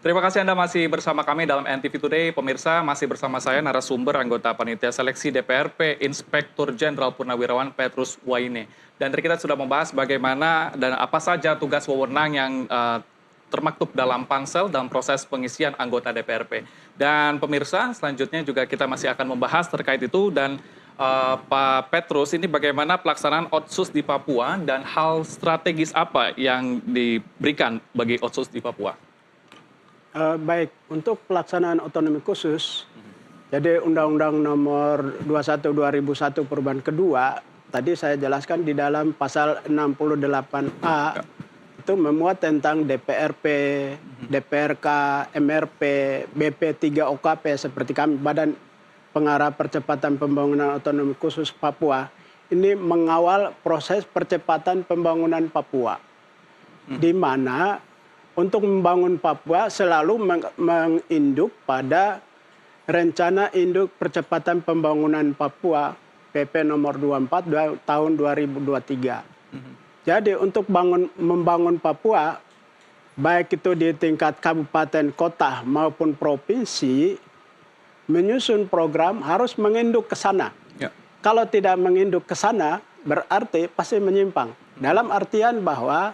Terima kasih Anda masih bersama kami dalam NTV Today. Pemirsa, masih bersama saya narasumber anggota Panitia Seleksi DPRP, Inspektur Jenderal Purnawirawan Petrus Waine. Dan tadi kita sudah membahas bagaimana dan apa saja tugas wewenang yang termaktub dalam pansel dalam proses pengisian anggota DPRP. Dan pemirsa, selanjutnya juga kita masih akan membahas terkait itu dan Pak Petrus, ini bagaimana pelaksanaan Otsus di Papua dan hal strategis apa yang diberikan bagi Otsus di Papua? Baik, untuk pelaksanaan otonomi khusus, jadi Undang-Undang Nomor 21 2001 perubahan kedua, tadi saya jelaskan di dalam pasal 68A itu memuat tentang DPRP, DPRK, MRP, BP3 OKP seperti kami Badan Pengarah Percepatan Pembangunan Otonomi Khusus Papua. Ini mengawal proses percepatan pembangunan Papua, di mana untuk membangun Papua selalu menginduk pada Rencana Induk Percepatan Pembangunan Papua PP nomor 24 tahun 2023. Jadi untuk membangun Papua, baik itu di tingkat kabupaten, kota maupun provinsi, menyusun program harus menginduk ke sana. Ya. Kalau tidak menginduk ke sana, berarti pasti menyimpang. Dalam artian bahwa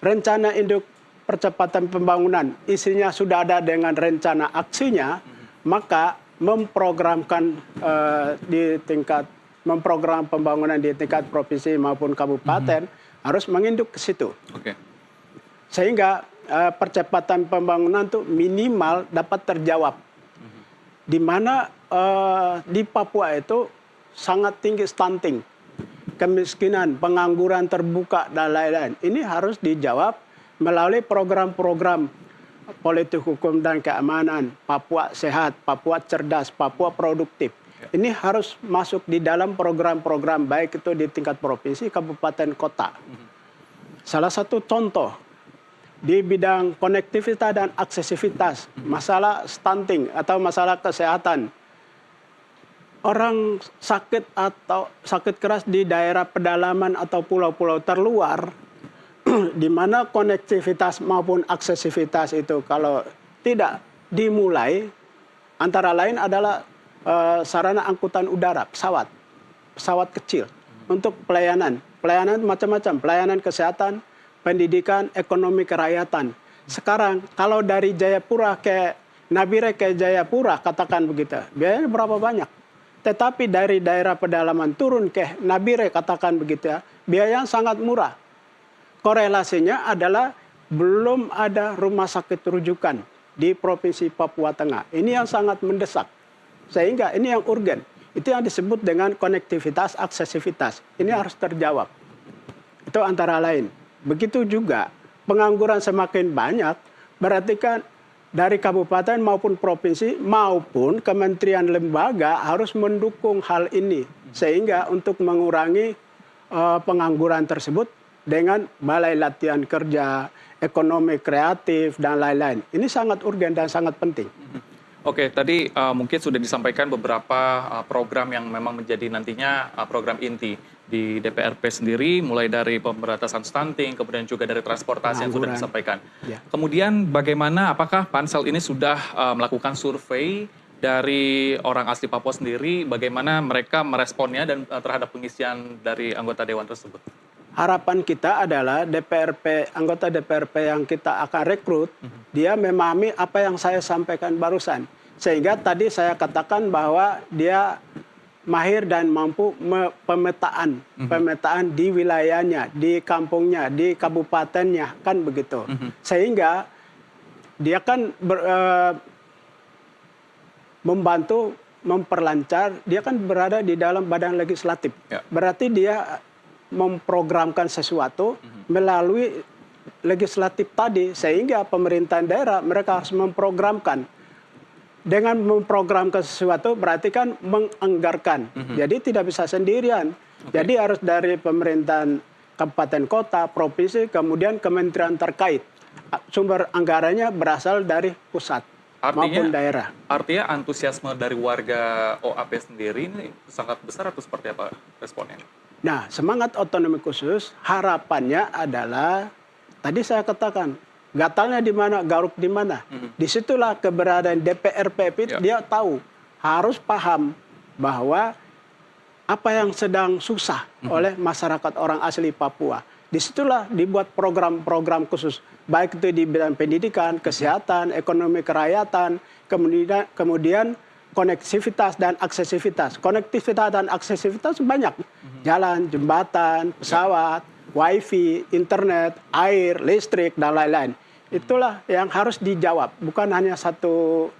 rencana induk percepatan pembangunan isinya sudah ada dengan rencana aksinya, maka memprogramkan memprogram pembangunan di tingkat provinsi maupun kabupaten harus menginduk ke situ. Okay. Sehingga percepatan pembangunan itu minimal dapat terjawab. Di mana di Papua itu sangat tinggi stunting, kemiskinan, pengangguran terbuka dan lain-lain. Ini harus dijawab melalui program-program politik hukum dan keamanan, Papua sehat, Papua cerdas, Papua produktif. Ini harus masuk di dalam program-program baik itu di tingkat provinsi, kabupaten, kota. Salah satu contoh di bidang konektivitas dan aksesibilitas, masalah stunting atau masalah kesehatan. Orang sakit atau sakit keras di daerah pedalaman atau pulau-pulau terluar, di mana konektivitas maupun aksesibilitas itu kalau tidak dimulai, antara lain adalah sarana angkutan udara, pesawat kecil untuk pelayanan macam-macam, pelayanan kesehatan, pendidikan, ekonomi kerakyatan. Sekarang kalau dari Jayapura ke Nabire ke Jayapura, katakan begitu, biayanya berapa banyak? Tetapi dari daerah pedalaman turun ke Nabire, katakan begitu ya, biayanya sangat murah. Korelasinya adalah belum ada rumah sakit rujukan di Provinsi Papua Tengah. Ini yang sangat mendesak. Sehingga ini yang urgen. Itu yang disebut dengan konektivitas, aksesibilitas. Ini harus terjawab. Itu antara lain. Begitu juga pengangguran semakin banyak, berarti kan dari kabupaten maupun provinsi maupun kementerian lembaga harus mendukung hal ini. Sehingga untuk mengurangi pengangguran tersebut, dengan balai latihan kerja, ekonomi kreatif, dan lain-lain. Ini sangat urgen dan sangat penting. Oke, tadi mungkin sudah disampaikan beberapa program yang memang menjadi nantinya program inti di DPRP sendiri, mulai dari pemberantasan stunting, kemudian juga dari transportasi yang sudah disampaikan. Ya. Kemudian bagaimana, apakah pansel ini sudah melakukan survei dari orang asli Papua sendiri, bagaimana mereka meresponnya dan terhadap pengisian dari anggota dewan tersebut? Harapan kita adalah anggota DPRP yang kita akan rekrut, dia memahami apa yang saya sampaikan barusan. Sehingga tadi saya katakan bahwa dia mahir dan mampu pemetaan di wilayahnya, di kampungnya, di kabupatennya, kan begitu. Sehingga dia kan membantu memperlancar, dia kan berada di dalam badan legislatif. Ya. Berarti dia memprogramkan sesuatu melalui legislatif tadi, sehingga pemerintahan daerah mereka harus memprogramkan. Dengan memprogramkan sesuatu berarti kan menganggarkan. Jadi tidak bisa sendirian. Jadi harus dari pemerintahan kabupaten kota, provinsi, kemudian kementerian terkait. Sumber anggarannya berasal dari pusat maupun daerah. Artinya antusiasme dari warga OAP sendiri ini sangat besar atau seperti apa responnya? Nah, semangat otonomi khusus harapannya adalah, tadi saya katakan, gatalnya di mana, garuk di mana. Disitulah keberadaan DPRP itu dia tahu, harus paham bahwa apa yang sedang susah oleh masyarakat orang asli Papua. Disitulah dibuat program-program khusus, baik itu di bidang pendidikan, kesehatan, ekonomi kerakyatan, kemudian konektivitas dan aksesivitas. Konektivitas dan aksesivitas banyak, jalan, jembatan, pesawat, wifi, internet, air, listrik, dan lain-lain. Itulah yang harus dijawab, bukan hanya satu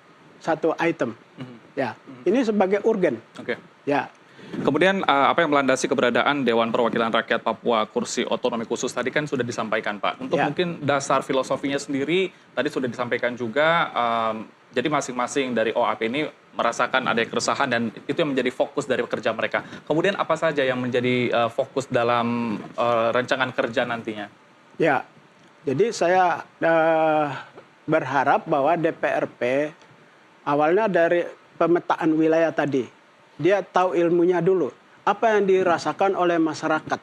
item. Ya, ini sebagai urgen. Oke. Ya. Kemudian apa yang melandasi keberadaan Dewan Perwakilan Rakyat Papua kursi otonomi khusus tadi kan sudah disampaikan, Pak. Untuk mungkin dasar filosofinya sendiri tadi sudah disampaikan juga. Jadi masing-masing dari OAP ini merasakan ada keresahan dan itu yang menjadi fokus dari kerja mereka. Kemudian apa saja yang menjadi fokus dalam rancangan kerja nantinya? Ya, jadi saya berharap bahwa DPRP awalnya dari pemetaan wilayah tadi. Dia tahu ilmunya dulu, apa yang dirasakan oleh masyarakat.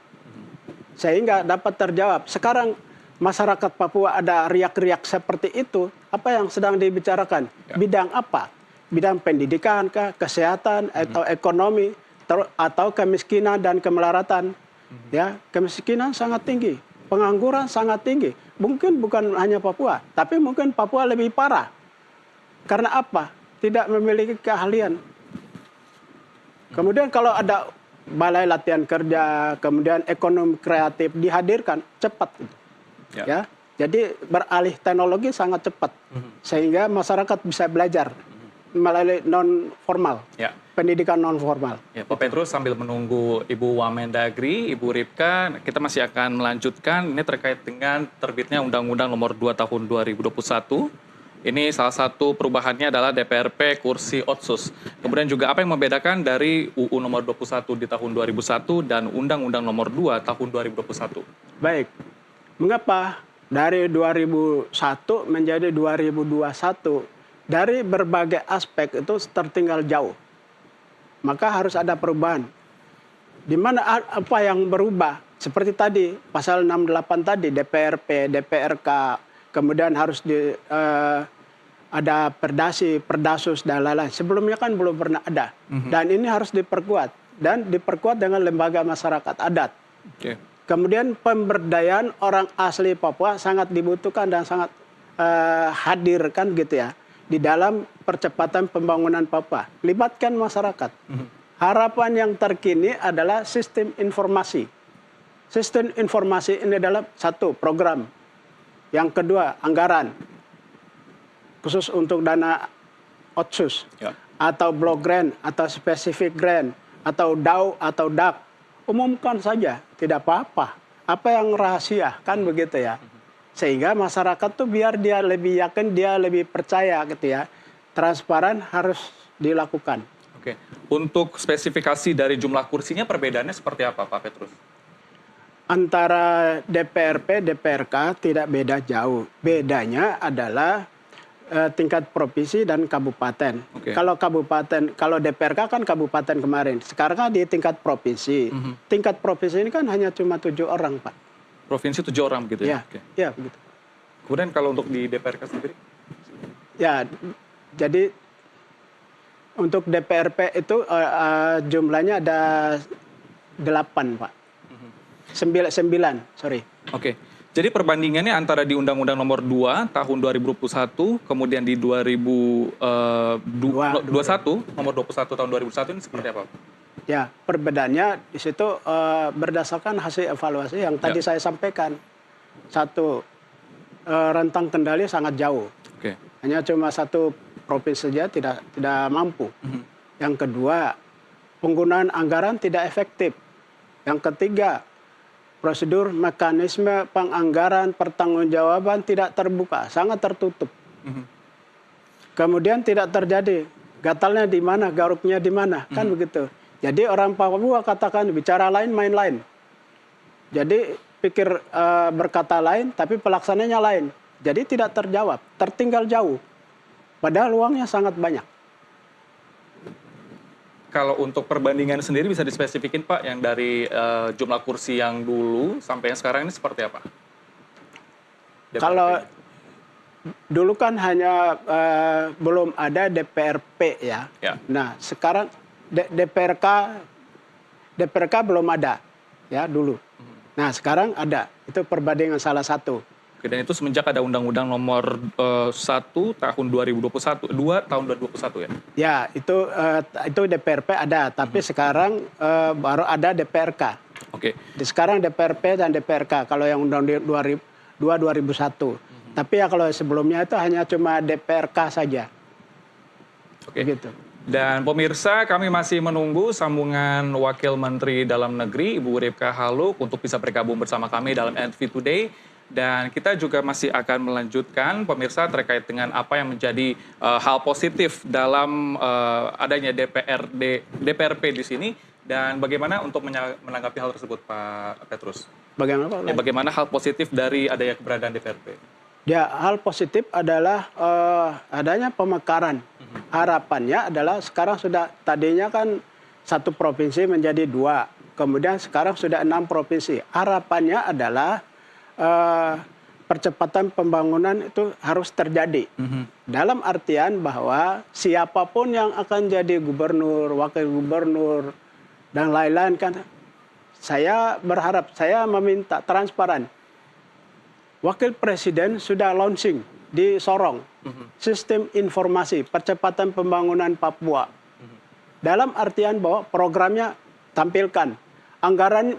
Sehingga dapat terjawab. Sekarang masyarakat Papua ada riak-riak seperti itu, apa yang sedang dibicarakan? Bidang apa? Bidang pendidikan kah, kesehatan, atau ekonomi, atau kemiskinan dan kemelaratan. Ya, kemiskinan sangat tinggi, pengangguran sangat tinggi. Mungkin bukan hanya Papua, tapi mungkin Papua lebih parah. Karena apa? Tidak memiliki keahlian. Kemudian kalau ada balai latihan kerja, kemudian ekonomi kreatif dihadirkan cepat, ya. Jadi beralih teknologi sangat cepat, sehingga masyarakat bisa belajar melalui non formal, pendidikan non formal. Ya, Pak Petrus, sambil menunggu Ibu Wamendagri, Ibu Ripka, kita masih akan melanjutkan ini terkait dengan terbitnya Undang-Undang Nomor 2 Tahun 2021. Ini salah satu perubahannya adalah DPRP kursi Otsus. Kemudian juga apa yang membedakan dari UU nomor 21 di tahun 2001 dan Undang-Undang nomor 2 tahun 2021. Baik. Mengapa dari 2001 menjadi 2021? Dari berbagai aspek itu tertinggal jauh. Maka harus ada perubahan. Di mana apa yang berubah? Seperti tadi, pasal 68 tadi, DPRP, DPRK, kemudian harus ada perdasi, perdasus, dan lain-lain. Sebelumnya kan belum pernah ada. Dan ini harus diperkuat. Dan diperkuat dengan lembaga masyarakat adat. Kemudian pemberdayaan orang asli Papua sangat dibutuhkan dan sangat hadir kan gitu ya. Di dalam percepatan pembangunan Papua. Libatkan masyarakat. Harapan yang terkini adalah sistem informasi. Sistem informasi ini adalah satu, program. Yang kedua, anggaran. Khusus untuk dana Otsus. Atau block grant, atau spesifik grant, atau DAU, atau DAK. Umumkan saja, tidak apa-apa. Apa yang rahasia, kan begitu ya. Sehingga masyarakat tuh biar dia lebih yakin, dia lebih percaya gitu ya. Transparan harus dilakukan. Oke. Untuk spesifikasi dari jumlah kursinya perbedaannya seperti apa, Pak Petrus? Antara DPRP, DPRK tidak beda jauh. Bedanya adalah tingkat provinsi dan kabupaten. Kalau kabupaten, kalau DPRK kan kabupaten kemarin. Sekarang kan di tingkat provinsi. Tingkat provinsi ini kan hanya cuma 7 orang, Pak. Provinsi 7 orang begitu ya? Ya, begitu. Kemudian kalau untuk di DPRK sendiri? Ya, jadi untuk DPRP itu jumlahnya ada 8, Pak. 9, sorry. Oke. Jadi perbandingannya antara di Undang-Undang Nomor 2 Tahun 2021, kemudian di 2021, Nomor 21 Tahun 2001 ini seperti apa? Ya, perbedaannya di situ berdasarkan hasil evaluasi yang tadi saya sampaikan. Satu, rentang kendali sangat jauh. Hanya cuma satu provinsi saja tidak mampu. Yang kedua, penggunaan anggaran tidak efektif. Yang ketiga, prosedur mekanisme penganggaran pertanggungjawaban tidak terbuka, sangat tertutup. Kemudian tidak terjadi gatalnya di mana, garuknya di mana, kan begitu. Jadi orang Papua katakan bicara lain, main lain. Jadi pikir berkata lain, tapi pelaksananya lain. Jadi tidak terjawab, tertinggal jauh. Padahal uangnya sangat banyak. Kalau untuk perbandingan sendiri bisa dispesifikin, Pak, yang dari jumlah kursi yang dulu sampai yang sekarang ini seperti apa? Kalau dulu kan hanya belum ada DPRP ya. Ya. Nah sekarang DPRK belum ada ya dulu. Nah sekarang ada, itu perbandingan salah satu. Oke, dan itu semenjak ada Undang-Undang Nomor 1 tahun 2021, 2 tahun 2021 ya? Ya itu DPRP ada, tapi sekarang baru ada DPRK. Oke. Sekarang DPRP dan DPRK kalau yang Undang-Undang 2001. Tapi ya kalau sebelumnya itu hanya cuma DPRK saja. Oke. Gitu. Dan pemirsa, kami masih menunggu sambungan Wakil Menteri Dalam Negeri Ibu Rifka Haluk untuk bisa bergabung bersama kami dalam NTV Today. Dan kita juga masih akan melanjutkan pemirsa terkait dengan apa yang menjadi hal positif dalam adanya DPRP di sini dan bagaimana untuk menanggapi hal tersebut Pak Petrus. Bagaimana Pak? Bagaimana hal positif dari adanya keberadaan DPRP? Ya, hal positif adalah adanya pemekaran. Harapannya adalah sekarang sudah tadinya kan 1 provinsi menjadi 2, kemudian sekarang sudah 6 provinsi. Harapannya adalah percepatan pembangunan itu harus terjadi. Dalam artian bahwa siapapun yang akan jadi gubernur, wakil gubernur, dan lain-lain kan, saya berharap, saya meminta transparan. Wakil Presiden sudah launching di Sorong, sistem informasi percepatan pembangunan Papua. Dalam artian bahwa programnya tampilkan.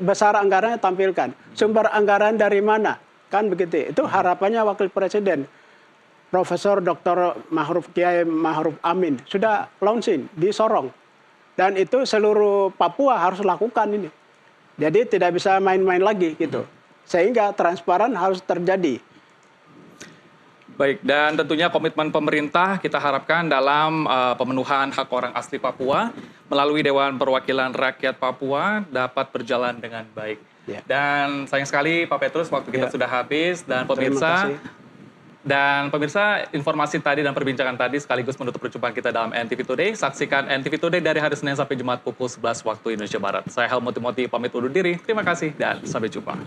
Besar anggarannya tampilkan. Sumber anggaran dari mana? Kan begitu. Itu harapannya Wakil Presiden. Profesor Dr. Kiai Ma'ruf Amin sudah launching di Sorong. Dan itu seluruh Papua harus lakukan ini. Jadi tidak bisa main-main lagi gitu. Sehingga transparan harus terjadi. Baik, dan tentunya komitmen pemerintah kita harapkan dalam pemenuhan hak orang asli Papua melalui Dewan Perwakilan Rakyat Papua dapat berjalan dengan baik. Ya. Dan sayang sekali Pak Petrus, waktu kita sudah habis dan pemirsa. Dan pemirsa, informasi tadi dan perbincangan tadi sekaligus menutup perjumpaan kita dalam NTV Today. Saksikan NTV Today dari hari Senin sampai Jumat pukul 11 waktu Indonesia Barat. Saya Helmut Timothy pamit undur diri. Terima kasih dan sampai jumpa.